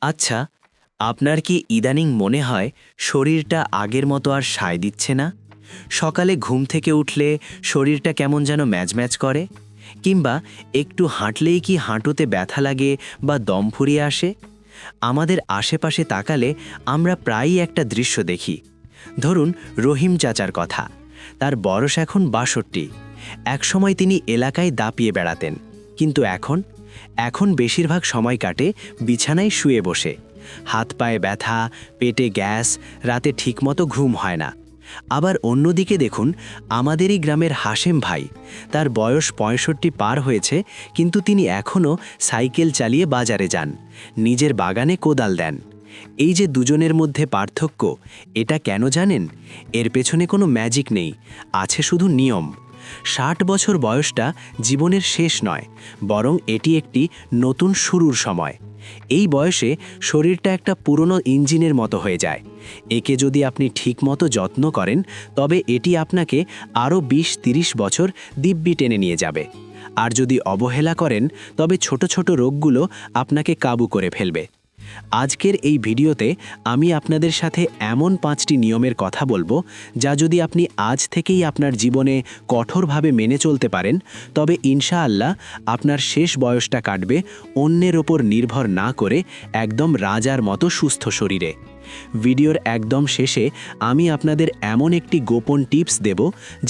আচ্ছা, আপনার কি ইদানিং মনে হয় শরীরটা আগের মতো আর সায় দিচ্ছে না? সকালে ঘুম থেকে উঠলে শরীরটা কেমন যেন ম্যাজম্যাজ করে? কিংবা একটু হাঁটলেই কি হাঁটুতে ব্যথা লাগে বা দম ফুরিয়ে আসে? আমাদের আশেপাশে তাকালে আমরা প্রায়ই একটা দৃশ্য দেখি। ধরুন রহিম চাচার কথা। তার বয়স এখন ৬২। একসময় তিনি এলাকায় দাপিয়ে বেড়াতেন, কিন্তু এখন বেশিরভাগ সময় কাটে বিছানায় শুয়ে বসে। হাত পায়ে ব্যথা, পেটে গ্যাস, রাতে ঠিকমতো ঘুম হয় না। আবার অন্যদিকে দেখুন আমাদেরই গ্রামের হাশেম ভাই। তার বয়স ৬৫ পার হয়েছে, কিন্তু তিনি এখনও সাইকেল চালিয়ে বাজারে যান, নিজের বাগানে কোদাল দেন। এই যে দুজনের মধ্যে পার্থক্য, এটা কেন জানেন? এর পেছনে কোনো ম্যাজিক নেই, আছে শুধু নিয়ম। ৬০ বছর বয়সটা জীবনের শেষ নয়, বরং এটি একটি নতুন শুরুর সময়। এই বয়সে শরীরটা একটা পুরনো ইঞ্জিনের মতো হয়ে যায়। একে যদি আপনি ঠিকমতো যত্ন করেন, তবে এটি আপনাকে আরও ২০-৩০ বছর দিব্যি টেনে নিয়ে যাবে। আর যদি অবহেলা করেন, তবে ছোট ছোট রোগগুলো আপনাকে কাবু করে ফেলবে। আজকের এই ভিডিওতে আমি আপনাদের সাথে এমন ৫টি নিয়মের কথা বলবো, যা যদি আপনি আজ থেকেই আপনার জীবনে কঠোরভাবে মেনে চলতে পারেন, তবে ইনশাআল্লাহ আপনার শেষ বয়সটা কাটবে অন্যের ওপর নির্ভর না করে একদম রাজার মতো সুস্থ শরীরে। ভিডিওর একদম শেষে আমি আপনাদের এমন একটি গোপন টিপস দেব,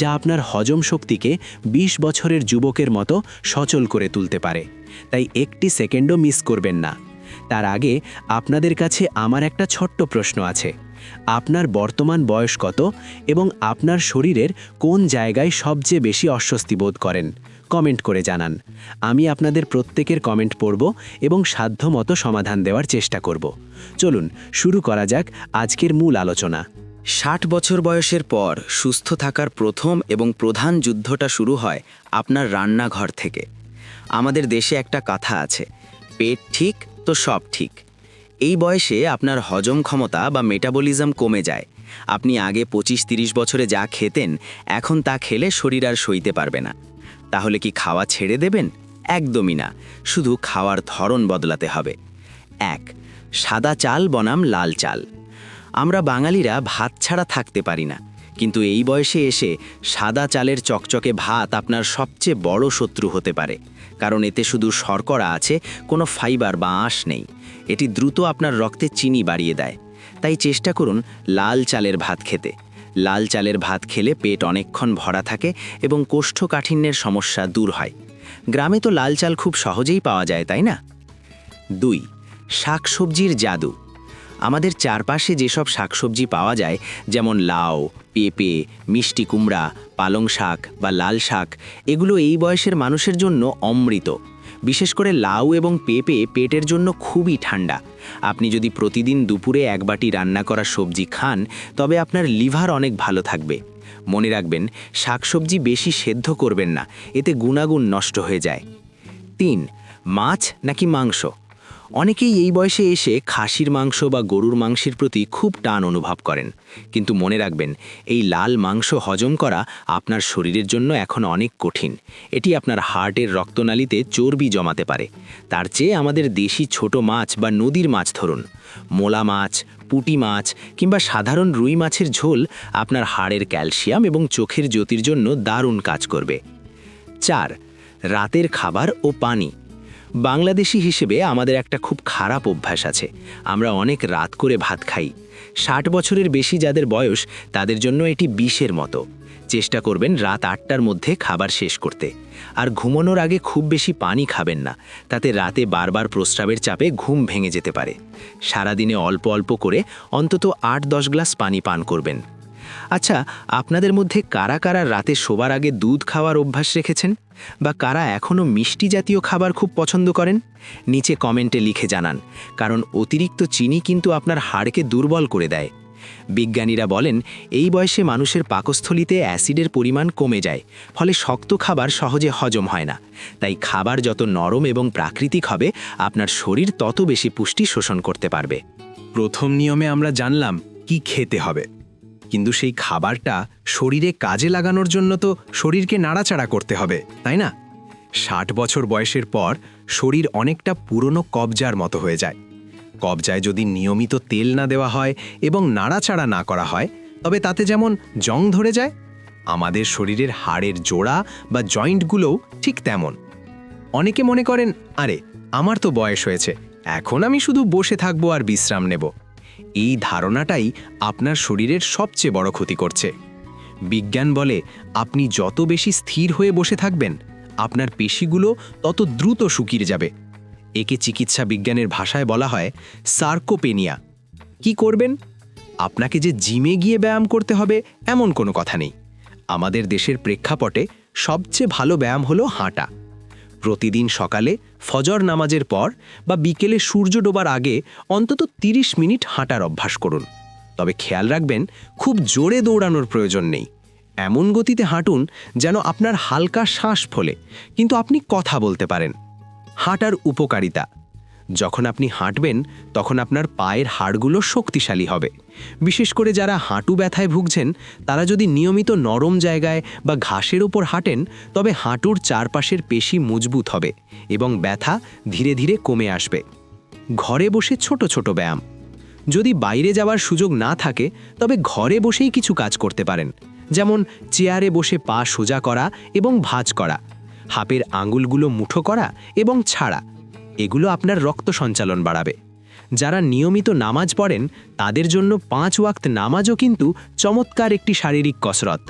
যা আপনার হজম শক্তিকে ২০ বছরের যুবকের মতো সচল করে তুলতে পারে। তাই একটি সেকেন্ডও মিস করবেন না। তার আগে আপনাদের কাছে আমার একটা ছোট্ট প্রশ্ন আছে। আপনার বর্তমান বয়স কত এবং আপনার শরীরের কোন জায়গায় সবচেয়ে বেশি অস্বস্তি বোধ করেন? কমেন্ট করে জানান। আমি আপনাদের প্রত্যেকের কমেন্ট পড়ব এবং সাধ্যমতো সমাধান দেওয়ার চেষ্টা করব। চলুন শুরু করা যাক আজকের মূল আলোচনা। ৬০ বছর বয়সের পর সুস্থ থাকার প্রথম এবং প্রধান যুদ্ধটা শুরু হয় আপনার রান্নাঘর থেকে। আমাদের দেশে একটা কথা আছে, পেট ঠিক তো সব ঠিক। এই বয়সে আপনার হজম ক্ষমতা বা মেটাবলিজম কমে যায়। আপনি আগে ২৫-৩০ বছরে যা খেতেন, এখন তা খেলে শরীর আর সইতে পারবে না। তাহলে কি খাওয়া ছেড়ে দেবেন? একদমই না, শুধু খাওয়ার ধরন বদলাতে হবে। ১. সাদা চাল বনাম লাল চাল। আমরা বাঙালিরা ভাত ছাড়া থাকতে পারি না, কিন্তু এই বয়সে এসে সাদা চালের চকচকে ভাত আপনার সবচেয়ে বড় শত্রু হতে পারে। কারণ এতে শুধু শর্করা আছে, কোনো ফাইবার বা আঁশ নেই। এটি দ্রুত আপনার রক্তে চিনি বাড়িয়ে দেয়। তাই চেষ্টা করুন লাল চালের ভাত খেতে। লাল চালের ভাত খেলে পেট অনেকক্ষণ ভরা থাকে এবং কোষ্ঠকাঠিন্যের সমস্যা দূর হয়। গ্রামে তো লাল চাল খুব সহজেই পাওয়া যায়, তাই না? ২. শাকসবজির জাদু। আমাদের চারপাশে যেসব শাকসবজি পাওয়া যায়, যেমন লাউ, পেঁপে, মিষ্টি কুমড়া, পালং শাক বা লাল শাক, এগুলো এই বয়সের মানুষের জন্য অমৃত। বিশেষ করে লাউ এবং পেঁপে পেটের জন্য খুবই ঠান্ডা। আপনি যদি প্রতিদিন দুপুরে ১ বাটি রান্না করা সবজি খান, তবে আপনার লিভার অনেক ভালো থাকবে। মনে রাখবেন, শাকসবজি বেশি সেদ্ধ করবেন না, এতে গুণাগুণ নষ্ট হয়ে যায়। ৩. মাছ নাকি মাংস? অনেকেই এই বয়সে এসে খাসির মাংস বা গরুর মাংসের প্রতি খুব টান অনুভব করেন, কিন্তু মনে রাখবেন, এই লাল মাংস হজম করা আপনার শরীরের জন্য এখন অনেক কঠিন। এটি আপনার হার্টের রক্তনালীতে চর্বি জমাতে পারে। তার চেয়ে আমাদের দেশি ছোট মাছ বা নদীর মাছ ধরুন। মোলা মাছ, পুঁটি মাছ কিংবা সাধারণ রুই মাছের ঝোল আপনার হাড়ের ক্যালসিয়াম এবং চোখের জ্যোতির জন্য দারুণ কাজ করবে। ৪. রাতের খাবার ও পানি। বাংলাদেশি হিসেবে আমাদের একটা খুব খারাপ অভ্যাস আছে, আমরা অনেক রাত করে ভাত খাই। ৬০ বছরের বেশি যাদের বয়স, তাদের জন্য এটি বিষের মতো। চেষ্টা করবেন রাত ৮টার মধ্যে খাবার শেষ করতে। আর ঘুমানোর আগে খুব বেশি পানি খাবেন না, তাতে রাতে বারবার প্রস্রাবের চাপে ঘুম ভেঙে যেতে পারে। সারাদিনে অল্প অল্প করে অন্তত ৮-১০ গ্লাস পানি পান করবেন। আচ্ছা, আপনাদের মধ্যে কারা কারা রাতে শোবার আগে দুধ খাওয়ার অভ্যাস রেখেছেন, বা কারা এখনও মিষ্টি জাতীয় খাবার খুব পছন্দ করেন? নিচে কমেন্টে লিখে জানান, কারণ অতিরিক্ত চিনি কিন্তু আপনার হাড়কে দুর্বল করে দেয়। বিজ্ঞানীরা বলেন, এই বয়সে মানুষের পাকস্থলীতে অ্যাসিডের পরিমাণ কমে যায়, ফলে শক্ত খাবার সহজে হজম হয় না। তাই খাবার যত নরম এবং প্রাকৃতিক হবে, আপনার শরীর তত বেশি পুষ্টি শোষণ করতে পারবে। প্রথম নিয়মে আমরা জানলাম কি খেতে হবে, কিন্তু সেই খাবারটা শরীরে কাজে লাগানোর জন্য তো শরীরকে নাড়াচাড়া করতে হবে, তাই না? ৬০ বছর বয়সের পর শরীর অনেকটা পুরনো কবজার মতো হয়ে যায়। কবজায় যদি নিয়মিত তেল না দেওয়া হয় এবং নাড়াচাড়া না করা হয়, তবে তাতে যেমন জং ধরে যায়, আমাদের শরীরের হাড়ের জোড়া বা জয়েন্টগুলোও ঠিক তেমন। অনেকে মনে করেন, আরে আমার তো বয়স হয়েছে, এখন আমি শুধু বসে থাকবো আর বিশ্রাম নেব। এই ধারণাটাই আপনার শরীরের সবচেয়ে বড় ক্ষতি করছে। বিজ্ঞান বলে আপনি যত বেশি স্থির হয়ে বসে থাকবেন, আপনার পেশিগুলো তত দ্রুত শুকিয়ে যাবে। একে চিকিৎসা বিজ্ঞানের ভাষায় বলা হয় সার্কোপেনিয়া। কি করবেন? আপনাকে যে জিমে গিয়ে ব্যায়াম করতে হবে এমন কোনো কথা নেই। আমাদের দেশের প্রেক্ষাপটে সবচেয়ে ভালো ব্যায়াম হলো হাঁটা। প্রতিদিন সকালে ফজর নামাজের পর বা বিকেলে সূর্য ডোবার আগে অন্তত 30 মিনিট হাঁটার অভ্যাস করুন। তবে খেয়াল রাখবেন, খুব জোরে দৌড়ানোর প্রয়োজন নেই। এমন গতিতে হাঁটুন যেন আপনার হালকা শ্বাস ফোলে, কিন্তু আপনি কথা বলতে পারেন। হাঁটার উপকারিতা: যখন আপনি হাঁটবেন তখন আপনার পায়ের হাড়গুলো শক্তিশালী হবে। বিশেষ করে যারা হাঁটু ব্যথায় ভুগছেন, তারা যদি নিয়মিত নরম জায়গায় বা ঘাসের উপর হাঁটেন, তবে হাঁটুর চারপাশের পেশি মজবুত হবে এবং ব্যথা ধীরে ধীরে কমে আসবে। ঘরে বসে ছোট ছোট ব্যায়াম: যদি বাইরে যাওয়ার সুযোগ না থাকে, তবে ঘরে বসেই কিছু কাজ করতে পারেন, যেমন চেয়ারে বসে পা সোজা করা এবং ভাঁজ করা, হাতের আঙুলগুলো মুঠো করা এবং ছাড়া। এগুলো আপনার রক্ত সঞ্চালন বাড়াবে। যারা নিয়মিত নামাজ পড়েন, তাদের জন্য 5 ওয়াক্ত নামাজও কিন্তু চমৎকার একটি শারীরিক কসরত।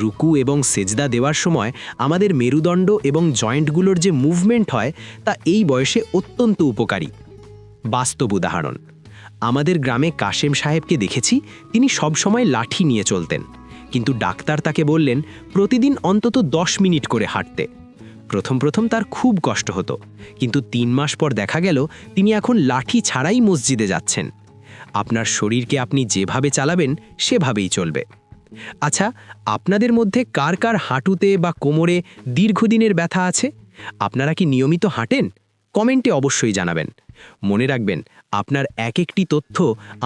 রুকু এবং সেজদা দেওয়ার সময় আমাদের মেরুদণ্ড এবং জয়েন্টগুলোর যে মুভমেন্ট হয়, তা এই বয়সে অত্যন্ত উপকারী। বাস্তব উদাহরণ: আমাদের গ্রামে কাশেম সাহেবকে দেখেছি, তিনি সবসময় লাঠি নিয়ে চলতেন, কিন্তু ডাক্তার তাকে বললেন প্রতিদিন অন্তত 10 মিনিট করে হাঁটতে। প্রথম তার খুব কষ্ট হতো, কিন্তু 3 মাস পর দেখা গেল তিনি এখন লাঠি ছাড়াই মসজিদে যাচ্ছেন। আপনার শরীরকে আপনি যেভাবে চালাবেন সেভাবেই চলবে। আচ্ছা, আপনাদের মধ্যে কার কার হাঁটুতে বা কোমরে দীর্ঘদিনের ব্যথা আছে? আপনারা কি নিয়মিত হাঁটেন? কমেন্টে অবশ্যই জানাবেন। মনে রাখবেন, আপনার এক একটি তথ্য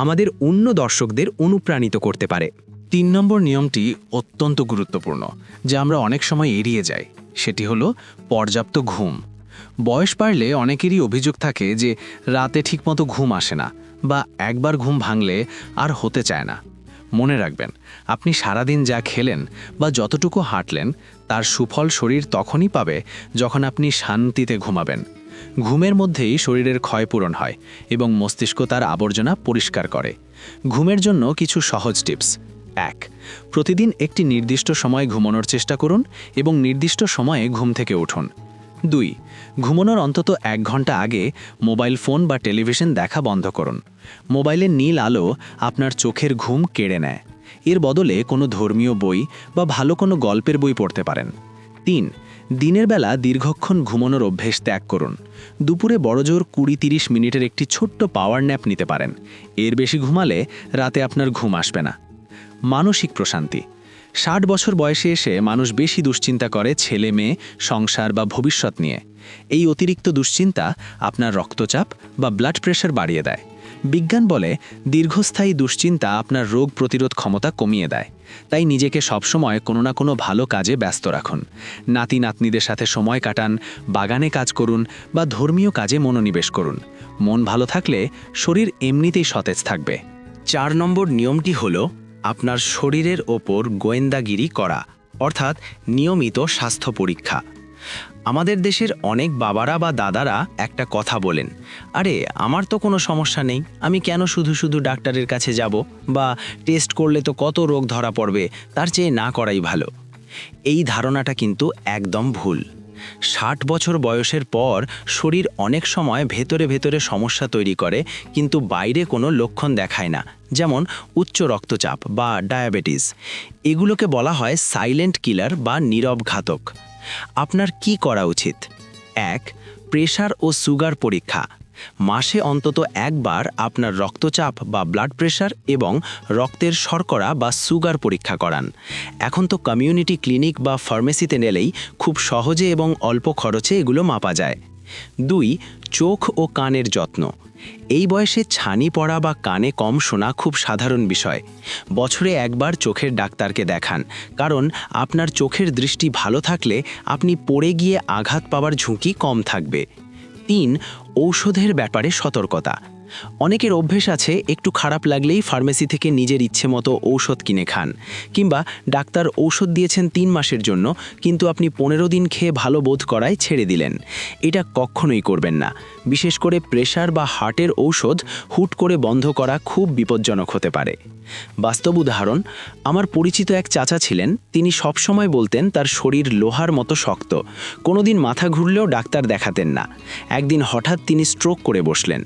আমাদের অন্য দর্শকদের অনুপ্রাণিত করতে পারে। 3 নম্বর নিয়মটি অত্যন্ত গুরুত্বপূর্ণ, যা আমরা অনেক সময় এড়িয়ে যাই। সেটি হলো পর্যাপ্ত ঘুম। বয়স বাড়লে অনেকেরই অভিযোগ থাকে যে রাতে ঠিকমতো ঘুম আসে না, বা একবার ঘুম ভাঙলে আর হতে চায় না। মনে রাখবেন, আপনি সারাদিন যা খেলেন বা যতটুকু হাঁটলেন, তার সুফল শরীর তখনই পাবে যখন আপনি শান্তিতে ঘুমাবেন। ঘুমের মধ্যেই শরীরের ক্ষয়পূরণ হয় এবং মস্তিষ্ক তার আবর্জনা পরিষ্কার করে। ঘুমের জন্য কিছু সহজ টিপস: 1. প্রতিদিন একটি নির্দিষ্ট সময় ঘুমানোর চেষ্টা করুন এবং নির্দিষ্ট সময়ে ঘুম থেকে উঠুন। 2. ঘুমানোর অন্তত 1 ঘন্টা আগে মোবাইল ফোন বা টেলিভিশন দেখা বন্ধ করুন। মোবাইলের নীল আলো আপনার চোখের ঘুম কেড়ে নেয়। এর বদলে কোনো ধর্মীয় বই বা ভালো কোনো গল্পের বই পড়তে পারেন। 3. দিনের বেলা দীর্ঘক্ষণ ঘুমানোর অভ্যেস ত্যাগ করুন। দুপুরে বড়জোর 20-30 মিনিটের একটি ছোট্ট পাওয়ার ন্যাপ নিতে পারেন। এর বেশি ঘুমালে রাতে আপনার ঘুম আসবে না। মানসিক প্রশান্তি: 60 বছর বয়সে এসে মানুষ বেশি দুশ্চিন্তা করে ছেলে মেয়ে, সংসার বা ভবিষ্যৎ নিয়ে। এই অতিরিক্ত দুশ্চিন্তা আপনার রক্তচাপ বা ব্লাড প্রেশার বাড়িয়ে দেয়। বিজ্ঞান বলে দীর্ঘস্থায়ী দুশ্চিন্তা আপনার রোগ প্রতিরোধ ক্ষমতা কমিয়ে দেয়। তাই নিজেকে সবসময় কোনো না কোনো ভালো কাজে ব্যস্ত রাখুন। নাতি নাতনিদের সাথে সময় কাটান, বাগানে কাজ করুন বা ধর্মীয় কাজে মনোনিবেশ করুন। মন ভালো থাকলে শরীর এমনিতেই সতেজ থাকবে। 4 নম্বর নিয়মটি হলো আপনার শরীরের ওপর গোয়েন্দাগিরি করা, অর্থাৎ নিয়মিত স্বাস্থ্য পরীক্ষা। আমাদের দেশের অনেক বাবারা বা দাদারা একটা কথা বলেন, আরে আমার তো কোনো সমস্যা নেই, আমি কেন শুধু শুধু ডাক্তারের কাছে যাব, বা টেস্ট করলে তো কত রোগ ধরা পড়বে, তার চেয়ে না করাই ভালো। এই ধারণাটা কিন্তু একদম ভুল। 60 বছর বয়সের পর শরীর অনেক সময় ভেতরে ভেতরে সমস্যা তৈরি করে, কিন্তু বাইরে কোনো লক্ষণ দেখায় না, যেমন উচ্চ রক্তচাপ বা ডায়াবেটিস। এগুলোকে বলা হয় সাইলেন্ট কিলার বা নীরব ঘাতক। আপনার কি করা উচিত? 1. প্রেশার ও সুগার পরীক্ষা। মাসে অন্তত একবার আপনার রক্তচাপ বা ব্লাড প্রেশার এবং রক্তের শর্করা বা সুগার পরীক্ষা করান। এখন তো কমিউনিটি ক্লিনিক বা ফার্মেসিতে নিলেই খুব সহজে এবং অল্প খরচে এগুলো মাপা যায়। 2. চোখ ও কানের যত্ন। এই বয়সে ছানি পড়া বা কানে কম শোনা খুব সাধারণ বিষয়। বছরে একবার চোখের ডাক্তারকে দেখান, কারণ আপনার চোখের দৃষ্টি ভালো থাকলে আপনি পড়ে গিয়ে আঘাত পাওয়ার ঝুঁকি কম থাকবে। 3. ঔষধের ব্যাপারে সতর্কতা। অনেকের অভ্যেস আছে একটু খারাপ লাগলেই ফার্মেসি থেকে নিজের ইচ্ছে মতো ঔষধ কিনে খান, কিংবা ডাক্তার ঔষধ দিয়েছেন 3 মাসের জন্য, কিন্তু আপনি 15 দিন খেয়ে ভালো বোধ করায় ছেড়ে দিলেন। এটা কখনোই করবেন না। বিশেষ করে প্রেশার বা হার্টের ঔষধ হুট করে বন্ধ করা খুব বিপজ্জনক হতে পারে। বাস্তব উদাহরণ, আমার পরিচিত এক চাচা ছিলেন। তিনি সবসময় বলতেন তার শরীর লোহার মতো শক্ত, কোনোদিন মাথা ঘুরলেও ডাক্তার দেখাতেন না। একদিন হঠাৎ তিনি স্ট্রোক করে বসলেন।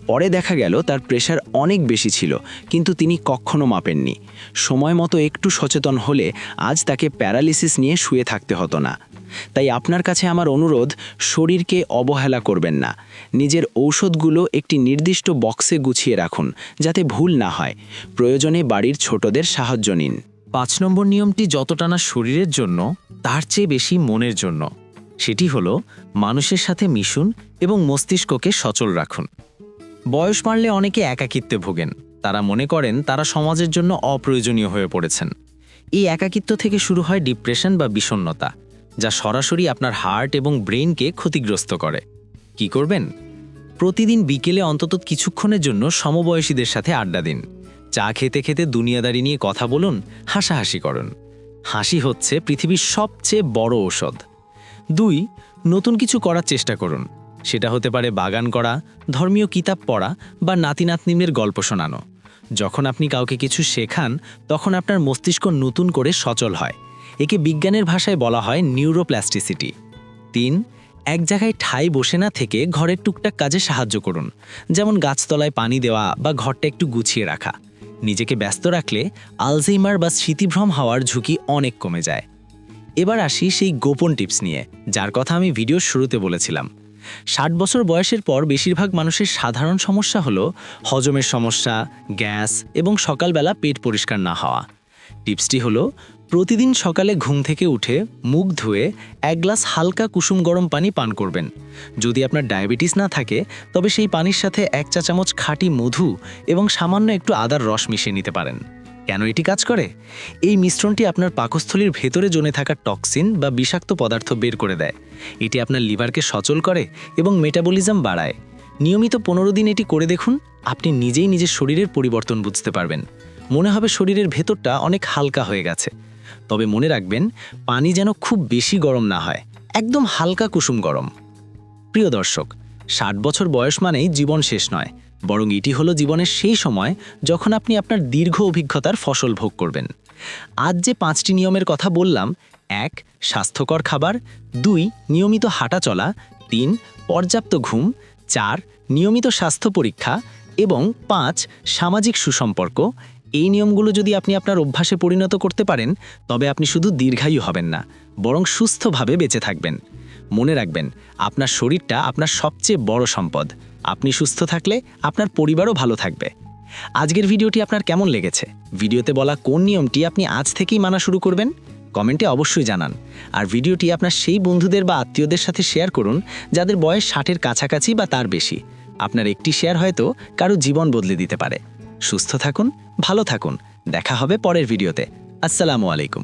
পরে দেখা গেল তার প্রেশার অনেক বেশি ছিল, কিন্তু তিনি কখনো মাপেননি। সময় মতো একটু সচেতন হলে আজ তাকে প্যারালিসিস নিয়ে শুয়ে থাকতে হতো না। তাই আপনার কাছে আমার অনুরোধ, শরীরকে অবহেলা করবেন না। নিজের ঔষধগুলো একটি নির্দিষ্ট বক্সে গুছিয়ে রাখুন, যাতে ভুল না হয়। প্রয়োজনে বাড়ির ছোটদের সাহায্য নিন। 5 নম্বর নিয়মটি যতটা না শরীরের জন্য, তার চেয়ে বেশি মনের জন্য। সেটি হলো মানুষের সাথে মিশুন এবং মস্তিষ্ককে সচল রাখুন। বয়স বাড়লে অনেকে একাকিত্বে ভোগেন। তারা মনে করেন তারা সমাজের জন্য অপ্রয়োজনীয় হয়ে পড়েছেন। এই একাকিত্ব থেকে শুরু হয় ডিপ্রেশন বা বিষণ্ণতা, যা সরাসরি আপনার হার্ট এবং ব্রেইনকে ক্ষতিগ্রস্ত করে। কি করবেন? প্রতিদিন বিকেলে অন্তত কিছুক্ষণের জন্য সমবয়সীদের সাথে আড্ডা দিন। চা খেতে খেতে দুনিয়াদারি নিয়ে কথা বলুন, হাসাহাসি করুন। হাসি হচ্ছে পৃথিবীর সবচেয়ে বড় ঔষধ। 2, নতুন কিছু করার চেষ্টা করুন। সেটা হতে পারে বাগান করা, ধর্মীয় কিতাব পড়া বা নাতি নাতনিদের গল্প শোনানো। যখন আপনি কাউকে কিছু শেখান, তখন আপনার মস্তিষ্ক নতুন করে সচল হয়। একে বিজ্ঞানের ভাষায় বলা হয় নিউরোপ্লাস্টিসিটি। 3, এক জায়গায় ঠাই বসে না থেকে ঘরের টুকটাক কাজে সাহায্য করুন, যেমন গাছতলায় পানি দেওয়া বা ঘরটা একটু গুছিয়ে রাখা। নিজেকে ব্যস্ত রাখলে আলঝেইমার বা স্মৃতিভ্রম হওয়ার ঝুঁকি অনেক কমে যায়। এবার আসি সেই গোপন টিপস নিয়ে, যার কথা আমি ভিডিওর শুরুতে বলেছিলাম। 60 বছর বয়সের পর বেশিরভাগ মানুষের সাধারণ সমস্যা হলো হজমের সমস্যা, গ্যাস এবং সকালবেলা পেট পরিষ্কার না হওয়া। টিপসটি হলো, প্রতিদিন সকালে ঘুম থেকে উঠে মুখ ধুয়ে 1 গ্লাস হালকা কুসুম গরম পানি পান করবেন। যদি আপনার ডায়াবেটিস না থাকে, তবে সেই পানির সাথে 1 চা চামচ খাঁটি মধু এবং সামান্য একটু আদার রস মিশিয়ে নিতে পারেন। কেন এটি কাজ করে? এই মিশ্রণটি আপনার পাকস্থলীর ভেতরে জমে থাকা টক্সিন বা বিষাক্ত পদার্থ বের করে দেয়। এটি আপনার লিভারকে সচল করে এবং মেটাবলিজম বাড়ায়। নিয়মিত 15 দিন এটি করে দেখুন, আপনি নিজেই নিজের শরীরের পরিবর্তন বুঝতে পারবেন। মনে হবে শরীরের ভেতরটা অনেক হালকা হয়ে গেছে। তবে মনে রাখবেন, পানি যেন খুব বেশি গরম না হয়, একদম হালকা কুসুম গরম। প্রিয় দর্শক, 60 বছর বয়স মানেই জীবন শেষ নয়, বরং এটি হলো জীবনের সেই সময় যখন আপনি আপনার দীর্ঘ অভিজ্ঞতার ফসল ভোগ করবেন। আজ যে 5টি নিয়মের কথা বললাম: 1, স্বাস্থ্যকর খাবার; 2, নিয়মিত হাঁটা চলা; 3, পর্যাপ্ত ঘুম; 4, নিয়মিত স্বাস্থ্য পরীক্ষা; এবং 5, সামাজিক সুসম্পর্ক। এই নিয়মগুলো যদি আপনি আপনার অভ্যাসে পরিণত করতে পারেন, তবে আপনি শুধু দীর্ঘায়ু হবেন না, বরং সুস্থভাবে বেঁচে থাকবেন। মনে রাখবেন, আপনার শরীরটা আপনার সবচেয়ে বড় সম্পদ। আপনি সুস্থ থাকলে আপনার পরিবারও ভালো থাকবে। আজকের ভিডিওটি আপনার কেমন লেগেছে? ভিডিওতে বলা কোন নিয়মটি আপনি আজ থেকেই মানা শুরু করবেন? কমেন্টে অবশ্যই জানান। আর ভিডিওটি আপনার সেই বন্ধুদের বা আত্মীয়দের সাথে শেয়ার করুন যাদের বয়স 60-এর কাছাকাছি বা তার বেশি। আপনার একটি শেয়ার হয়তো কারো জীবন বদলে দিতে পারে। সুস্থ থাকুন, ভালো থাকুন। দেখা হবে পরের ভিডিওতে। আসসালামু আলাইকুম।